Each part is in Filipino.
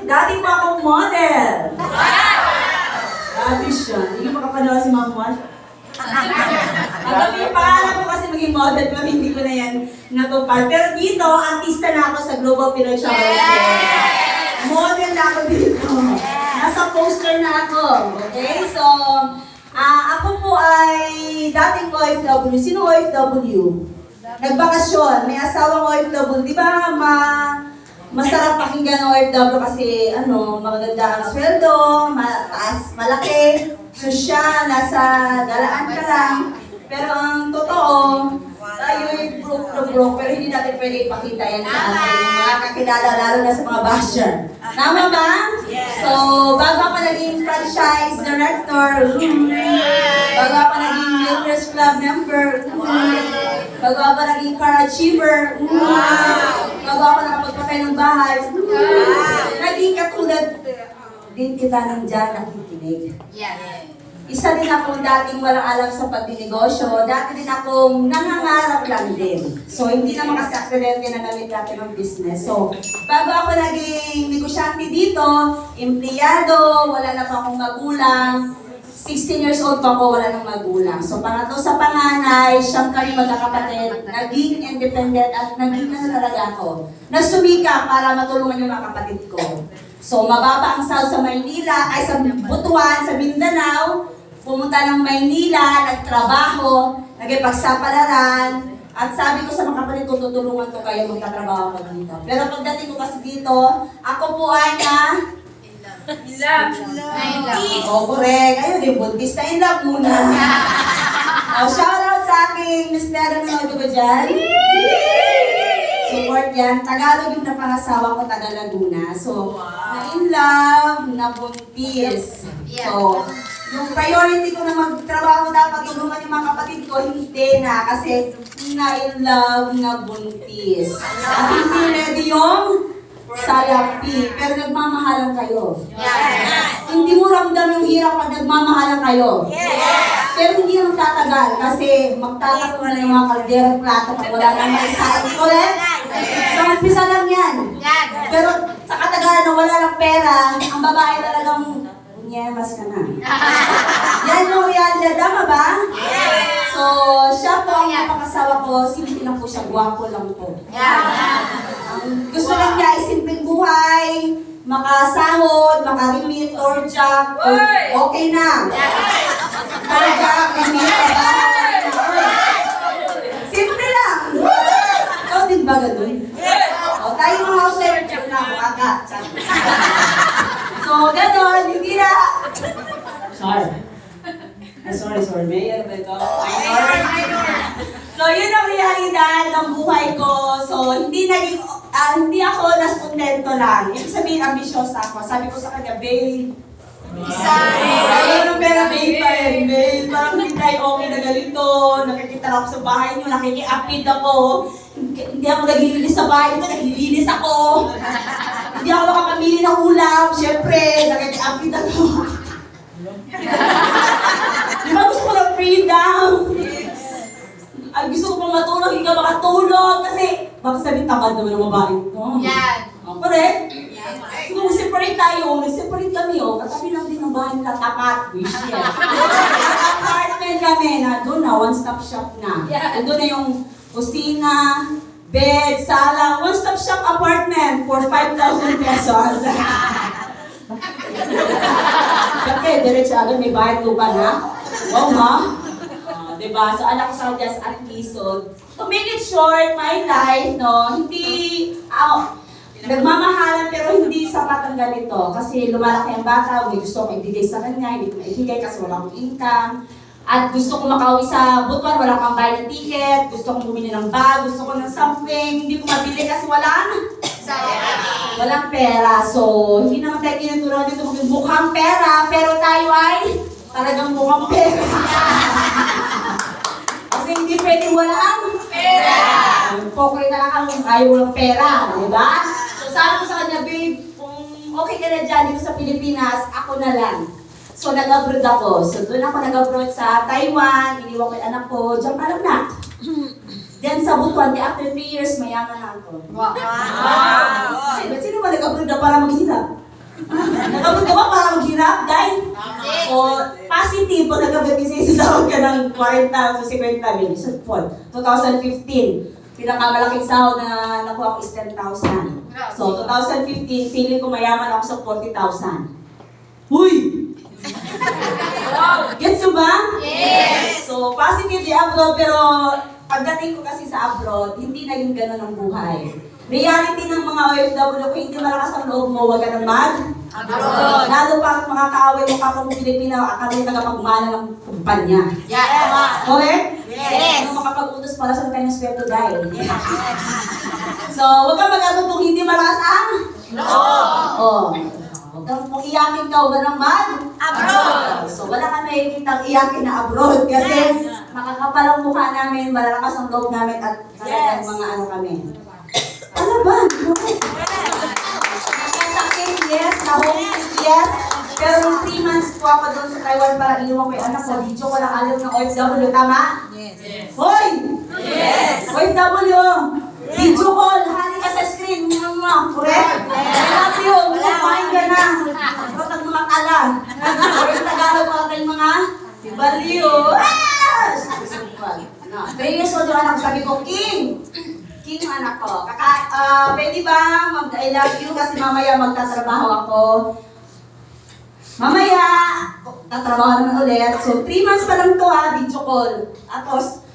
Dati pa akong model. Dati siya. Hindi ko makapanawa si Ma'am Wash. Hanggang yung pangalan ko kasi maging model pero hindi ko na yan natupad. Pero dito, artista na ako sa Global Pinoy Showcase. Model na ako dito. Nasa poster na ako. Okay? So, ako po ay dating OFW. Sino OFW? Nagbakasyon. May asawang OFW. Di ba masarap pakinggan ng OFW kasi maganda ang sweldo, mataas, malaki, sosyal, nasa galaan ka lang. Pero ang totoo, tayo'y broke na broke, pero hindi natin pwede ipakita yan sa ating mga kakilala, lalo na sa mga basher. Tama ba? Yes. So, bago ako naging franchise director, bago ako naging Millionaires Club member, bago ako naging car achiever, bago ako nakapagpatay ng bahay, naging katulad din kita nandyan nakikinig. Isa din akong dating walang alam sa pagdinegosyo, dati din akong nangangarap lang din. So, hindi naman kasi aksidente na gamit natin ng business. So, bago ako naging negosyante dito, empleyado, wala na pa akong magulang, 16 years old pa ako, wala nang magulang. So, pangatlo sa panganay, siyang kami magkakapatid, naging independent at naging talaga ako. Nasumika para matulungan yung mga kapatid ko. So, mababa ang sahod sa Maynila, ay sa Butuan, sa Mindanao, pumunta ng Maynila, nagtrabaho, nagipagsapalaran, at sabi ko sa mga kapatid ko, tutulungan ko kayo, magtatrabaho ko dito. Pero pagdating ko kasi dito, ako po ay In love. Oh, correct. Ayun, yung buntis na in love muna. Shoutout sa aking mister na mga dyan. Support yan. Tagalog yung napangasawa ko, taga Laguna. So, na-in love, nabuntis. So, yung priority ko na magtrabaho dapat tulungan yung mga kapatid ko, hindi na. Kasi na-in love, nabuntis. At hindi ready yung salapi. Pero nagmamahalan kayo. Hindi mo ramdam yung hirap pag nagmamahalan kayo. Pero hindi yung tatagal kasi magtatakbo na yung mga kalderong plato pag wala nang maisain. Correct? So, umpisa lang yan. Pero sa katagalan na wala ng pera, ang babae talagang unyemas ka na. Yan yung realidad. Tama ba? So, siya po ang napakasawa ko. Simple lang po siya. Gwapo lang po. Gusto lang niya ay simpleng buhay, makasahod, makarimit, or job, okay na. Talaga, remit, simple lang. Ikaw din ba ganun? O, tayo mga housewife, check na ako, kaka. So, ganun, hindi na. Sorry, Mayor ba ito? So, yun ang realidad ng buhay ko. So, hindi ako naskontento lang. Ibig sabihin, ambisyosa ako. Sabi ko sa kanya, babe, ayun ang pera, babe pa rin, babe. Parang hindi tayo okay na ganito. Nakikita ako sa bahay niyo, nakikiapid ako. Hindi ako naglilinis sa bahay nito, naglilinis ako. Hindi ako makapamili ng ulam. Siyempre, nakikiapid ako. Di ba gusto ko ng freedom? Ay, gusto ko pang matulog, hindi ka makatulog. Kasi, baka sabihin tamad naman ng babae ko. Correct? Kung separate tayo, nag-separate kami, katabi lang din ng bahay nila, tapat, wish yan. Apartment kami, na doon na, one-stop shop na. Doon na yung kusina, bed, sala, one-stop shop apartment for 5,000 pesos. Kasi, diretso agad may bayad lupa na. Wow, ha? Diba? So, anak ko sa just at least. So, to make it short, my life, hindi, nagmamahalan pero hindi sapat ang ganito. Kasi lumalaki ang bata, may gusto ko ibigay sa kanya, hindi ko maibigay kasi wala akong income. At gusto ko makauwi sa Butuan, wala akong bayad ng ticket, gusto kong bumili ng bag, gusto ko ng something, hindi ko mabili kasi walang pera. So, hindi naman tayo tinuturo dito mukhang pera, pero tayo ay talagang mukhang pera. Kasi hindi pwedeng walang pera. Pokre na lang ang ayaw walang pera, di ba? So, sabi ko sa kanya, babe, kung okay ka na dyan dito sa Pilipinas, ako na lang. So, nag-abroad ako. So, doon ako nag-abroad sa Taiwan, iniwan ko yung anak ko, diyan ka lang na. Then sa Butuan, after 3 years, mayaman na ako. Wow! Sino ba nag-abroad na para maghirap? Nagabot ka ba para maghirap, Day? So, positive, pag nagabot-isisahod ka ng 40 to 50 mil. So, 2015, pinakamalaking sahod na nakuha ko is 10,000. So, 2015, feeling ko mayaman ako sa 40,000. Huy! Gets mo ba? Yes! So, positive di abroad, pero pagdating ko kasi sa abroad, hindi naging ganun ang buhay. Reality ng mga OFW, kung hindi malakas ang loob mo, wag ka na Abroad. Lalo pa ang mga kaaway mo kapag mo Pilipina, akala mo tagapagmana ng kumpanya. Yes! Correct? Yes! Ano makapag-utos para sa tayo ng sweldo dahil. So, wag kang mag-abot kung hindi malakas ang Oh. Huwag kang kung iyakin ka, wala nang Abroad. So, wala kang nakikita iyakin na abroad kasi makakapal ang mukha namin, malalakas ang loob namin at talagang mga ano kami. Palaban! Nakasakit, yes. Na-homesick, yes. Pero nung 3 months po ako doon sa Taiwan para inuwan ko yung anak ko, video ko lang alam ng OFW, tama? Yes! Hoy! Yes! OFW! Video call! Hali ka sa screen! Correct? I love you! Kumain ka na! Ba't ang mga kala? Or yung Tagalog mga tayong mga baliw! Ah! 3 years old yung anak ko, sabi ko, King! King yung anak ko. Pwede ba mag-I love you kasi mamaya magtatrabaho ako. Mamaya, tatrabaho naman ulit. So, 3 months pa lang to ha, video call. Tapos,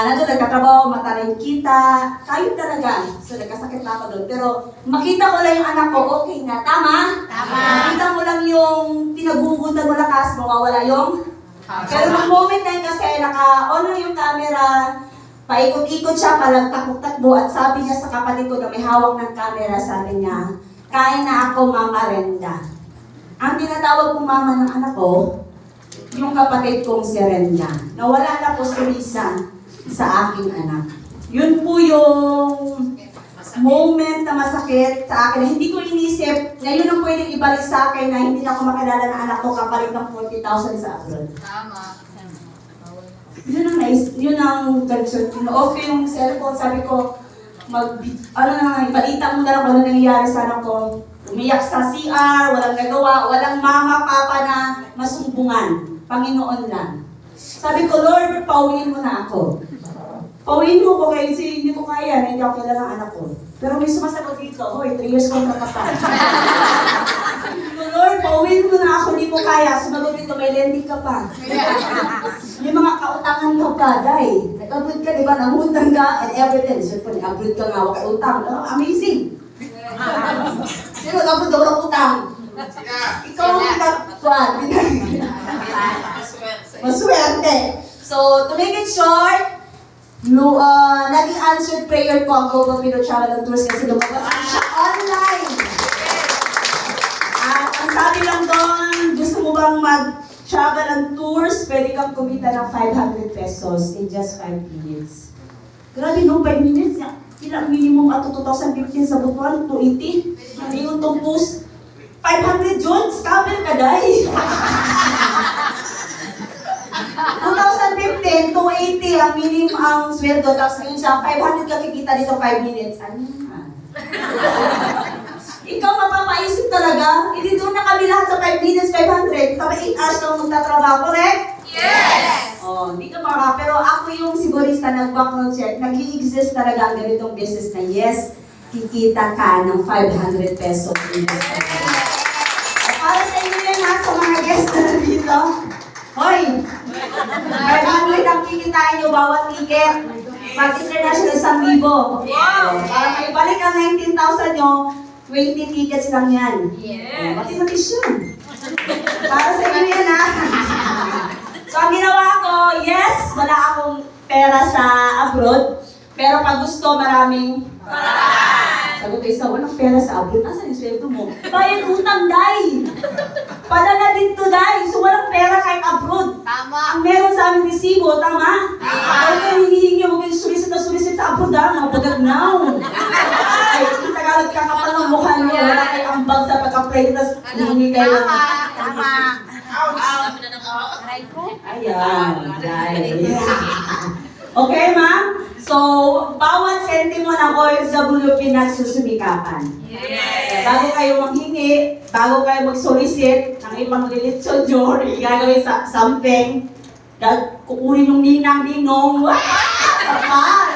nandun nagtatrabaho, mata na yung kita. Kayo talaga. So, nagkasakit na ako doon. Pero, makita ko lang yung anak ko, okay na. Tama? Tama. Makita mo lang yung pinagugutan mo lakas, mawawala yung... Pero nung moment na yun kasi, naka-on lang yung camera, paikot-ikot siya, palang takbo-takbo, at sabi niya sa kapatid ko na may hawak ng camera, sabi niya, kain na ako, Mama Renda. Ang tinatawag kong mama ng anak ko, yung kapatid kong si Renda. Nawala na po si Risa sa aking anak. Yun po yung moment na masakit sa akin na hindi ko inisip na yun ang pwedeng ibalik sa akin na hindi na ako makilala ng anak ko kapalit ng 40,000 sa abroad. Tama. Yun ang concern. Off yung cellphone, sabi ko, ibalita mo na lang kung ano nangyayari sa anak ko. Umiyak sa CR, walang nagawa, walang mama, papa na masumbungan. Panginoon lang. Sabi ko, Lord, pauwiin mo na ako. Pauwiin mo ko kasi hindi ko kaya, hindi ako kilala ng anak ko. Pero may sumasagot dito, hoy, 3 years kong kapatid. Lord, pauwiin mo na ako, hindi ko kaya. Sumagot dito, may lending ka pa. May mga kautangan ka pa, dahil. Nag-abroad ka, di ba? Nangutang ka and everything. So, kung nag-abroad ka nga, waka utang. Amazing. Sino nag-abroad daw ng utang? Ikaw ang pinagpuan. Maswerte. So, to make it short, naging answered prayer ko ang Global Pinoy Travel and Tours kasi lumabas siya online. At ang sabi lang doon, gusto mo bang mag-travel and tours, pwede kang kumita ng 500 pesos in just 5 minutes. Grabe no, 5 minutes. Ilang minimum at 2015 sa Butuan, 280. Hindi yung itong post. 500 yun, scammer ka dahil. 2015, 280 ang minimum ang sweldo. Tapos ngayon siya, 500 ka kikita dito 5 minutes. Ano naman? Ikaw mapapaisip talaga. Hindi doon na kami lahat sa 5 minutes, 500. Kami 8 hours kang magtatrabaho, correct? Yes! Oh, hindi ka pero ako yung sigurista nag-background check. Nag-i-exist talaga ang ganitong business na yes, kikita ka ng 500 pesos. Para sa inyo yan ha, sa mga guests na nandito. Hoy! 500 ang kikitain nyo bawat ticket. Pag-international 1,000. Para maibalik ang 19,000 nyo, 20 tickets lang yan. Yes. Mathematics yun. Para sa inyo yan ha. So ang ginawa ko, yes, wala akong pera sa abroad. Pero pag gusto, maraming sagot ko isa, walang pera sa abroad. Nasaan yung sweldo mo? Bayad utang, Day! Padala dito, Day! So walang pera kahit abroad. Tama. Ang meron sa aming resibo, tama? Huwag kayo hinihingi, huwag kayo sulisit sa abroad, ha? Mga bagagnaw. Ay, yung Tagalog kakapal ng mukha niyo, wala kayo ambag sa pagka-pray, tapos hihingi kayo. Tama. Ayan, Day. Okay, ma'am? So, bawat sentimo ng OFW pinagsusumikapan. Yes. bago kayo manghingi, bago kayo mag-solicit ng ibang lilitsyon nyo, gagawin sa something, kukunin yung ninang-ninong, kapal!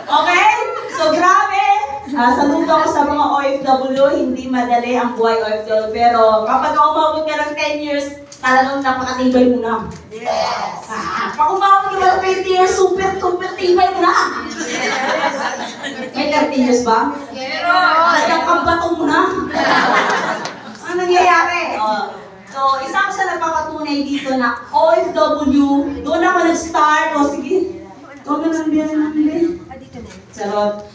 Okay? So, grabe! Saludo ako sa mga OFW, hindi madali ang buhay OFW, pero kapag umabot ka ng 10 years, talagang napakatibay mo na. Yes. Pag umabot ka ng 20 years, super tibay mo na. May 30 years ba? Talagang pagbato mo na. Ano nangyayari? So, isa ko sa nagpapatunay dito na OFW, doon ako nag-start. O sige, doon na lang din. Charot.